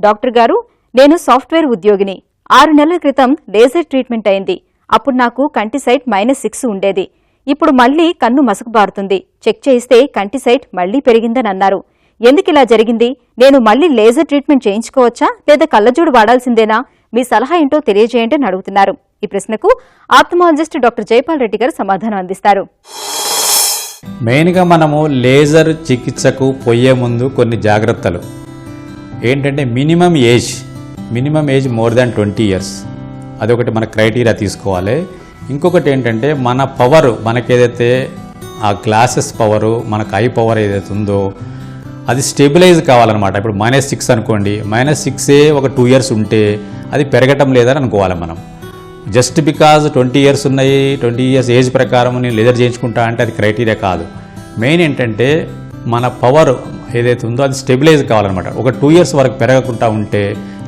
Doctor గారు, నేను software ఉద్యోగిని. 6 నెలల క్రితం లేజర్ ట్రీట్మెంట్ అయింది. అప్పుడు నాకు కంటి సైట్ -6 ఉండేది. ఇప్పుడు మళ్లీ కన్ను మసకబారుతుంది. చెక్ చేయిస్తే కంటి సైట్ మళ్లీ పెరిగిందని అన్నారు. ఎందుకిలా జరిగింది? నేను మళ్లీ లేజర్ ట్రీట్మెంట్ చేయించుకోవచ్చా లేదా కళ్లజోడు వాడాల్సిందేనా? మీ సలహా ఏంటో తెలియజేయండి అని అడుగుతున్నారు. ఈ ప్రశ్నకు ఆప్థమాలజిస్ట్ డాక్టర్ జైపాల్ రెడ్డి గారు సమాధానం అందిస్తారు. మెయిన్గా మనము లేజర్ చికిత్సకు పోయే ముందు కొన్ని జాగ్రత్తలు ఏంటంటే minimum age more than 20 years, అదొకటి మన క్రైటీరియా తీసుకోవాలి. ఇంకొకటి ఏంటంటే మన పవర్, మనకేదైతే ఆ గ్లాసెస్ పవరు, మనకు ఐ పవర్ ఏదైతే ఉందో అది స్టెబిలైజ్ కావాలన్నమాట. ఇప్పుడు -6 అనుకోండి, -6 ఒక 2 years ఉంటే అది పెరగటం లేదని అనుకోవాలి మనం. జస్ట్ బికాజ్ 20 years ఉన్నాయి, 20 years ఏజ్ ప్రకారం నేను లేజర్ చేయించుకుంటా అంటే అది క్రైటీరియా కాదు. మెయిన్ ఏంటంటే మన పవర్ ఏదైతే ఉందో అది స్టెబిలైజ్ కావాలన్నమాట. ఒక 2 years వరకు పెరగకుండా ఉంటే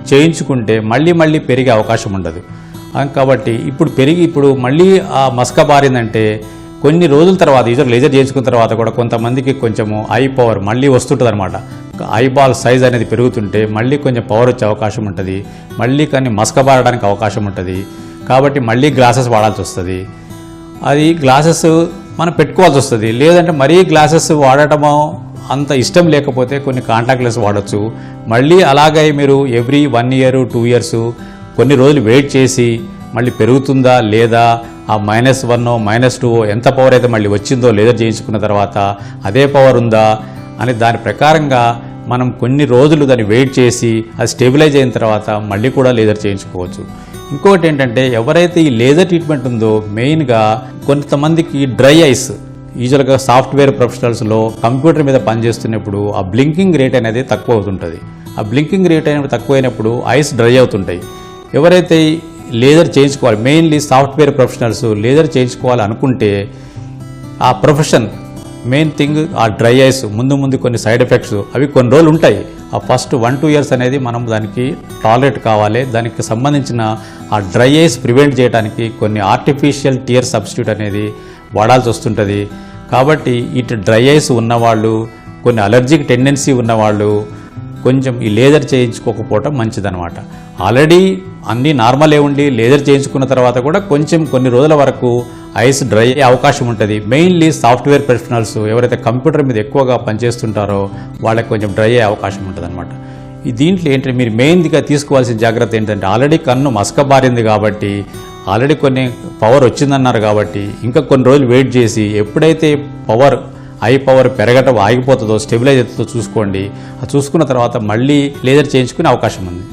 చేయించుకుంటే మళ్ళీ పెరిగే అవకాశం ఉండదు. కాబట్టి ఇప్పుడు మళ్ళీ ఆ మస్క బారిందంటే కొన్ని రోజుల తర్వాత యూజర్ లేజర్ చేయించుకున్న తర్వాత కూడా కొంతమందికి కొంచెము ఐ పవర్ మళ్ళీ వస్తుంటుంది అనమాట. ఐబాల్ సైజ్ అనేది పెరుగుతుంటే మళ్ళీ కొంచెం పవర్ వచ్చే అవకాశం ఉంటుంది, మళ్ళీ కానీ మస్క బారడానికి అవకాశం ఉంటుంది. కాబట్టి మళ్ళీ గ్లాసెస్ వాడాల్సి వస్తుంది. అది గ్లాసెస్ మనం పెట్టుకోవాల్సి వస్తుంది. లేదంటే మరీ గ్లాసెస్ వాడటమో అంత ఇష్టం లేకపోతే కొన్ని కాంటాక్ట్ లెన్స్ వాడచ్చు. మళ్ళీ అలాగే మీరు ఎవ్రీ 1 year 2 years కొన్ని రోజులు వెయిట్ చేసి మళ్ళీ పెరుగుతుందా లేదా, ఆ -1 -2 ఎంత పవర్ అయితే మళ్ళీ వచ్చిందో లేజర్ చేయించుకున్న తర్వాత అదే పవర్ ఉందా అని దాని ప్రకారంగా మనం కొన్ని రోజులు దాన్ని వెయిట్ చేసి అది స్టెబిలైజ్ అయిన తర్వాత మళ్ళీ కూడా లేజర్ చేయించుకోవచ్చు. ఇంకొకటి ఏంటంటే ఎవరైతే ఈ లేజర్ ట్రీట్మెంట్ ఉందో మెయిన్గా కొంతమందికి డ్రై ఐస్, యూజువల్గా సాఫ్ట్వేర్ ప్రొఫెషనల్స్లో కంప్యూటర్ మీద పనిచేస్తున్నప్పుడు ఆ బ్లింకింగ్ రేట్ అనేది తక్కువ అవుతుంటుంది. ఆ బ్లింకింగ్ రేట్ అనేది తక్కువైనప్పుడు ఐస్ డ్రై అవుతుంటాయి. ఎవరైతే లేజర్ చేయించుకోవాలి, మెయిన్లీ సాఫ్ట్వేర్ ప్రొఫెషనల్స్ లేజర్ చేయించుకోవాలి అనుకుంటే ఆ ప్రొఫెషన్ మెయిన్ థింగ్ ఆ డ్రై ఐస్ ముందు కొన్ని సైడ్ ఎఫెక్ట్స్ అవి కొన్ని రోజులు ఉంటాయి. ఆ ఫస్ట్ 1-2 years అనేది మనం దానికి టాలరేట్ కావాలి. దానికి సంబంధించిన ఆ డ్రై ఐస్ ప్రివెంట్ చేయడానికి కొన్ని ఆర్టిఫిషియల్ టియర్ సబ్స్టిట్యూట్ అనేది వాడాల్సి వస్తుంటుంది. కాబట్టి ఇటు డ్రై ఐస్ ఉన్నవాళ్ళు, కొన్ని అలర్జిక్ టెండెన్సీ ఉన్నవాళ్ళు కొంచెం ఈ లేజర్ చేయించుకోకపోవటం మంచిదన్నమాట. ఆల్రెడీ అన్నీ నార్మలే ఉండి లేజర్ చేయించుకున్న తర్వాత కూడా కొంచెం కొన్ని రోజుల వరకు ఐస్ డ్రై అయ్యే అవకాశం ఉంటుంది. మెయిన్లీ సాఫ్ట్వేర్ ప్రొఫెషనల్స్ ఎవరైతే కంప్యూటర్ మీద ఎక్కువగా పనిచేస్తుంటారో వాళ్ళకి కొంచెం డ్రై అయ్యే అవకాశం ఉంటుంది అనమాట. దీంట్లో ఏంటంటే మీరు మెయిన్గా తీసుకోవాల్సిన జాగ్రత్త ఏంటంటే ఆల్రెడీ కన్ను మసక బారింది కాబట్టి, ఆల్రెడీ కొన్ని పవర్ వచ్చిందన్నారు కాబట్టి ఇంకా కొన్ని రోజులు వెయిట్ చేసి ఎప్పుడైతే ఐ పవర్ పెరగటం ఆగిపోతుందో, స్టెబిలైజ్ అవుతుందో చూసుకోండి. అది చూసుకున్న తర్వాత మళ్ళీ లేజర్ చేయించుకునే అవకాశం ఉంది.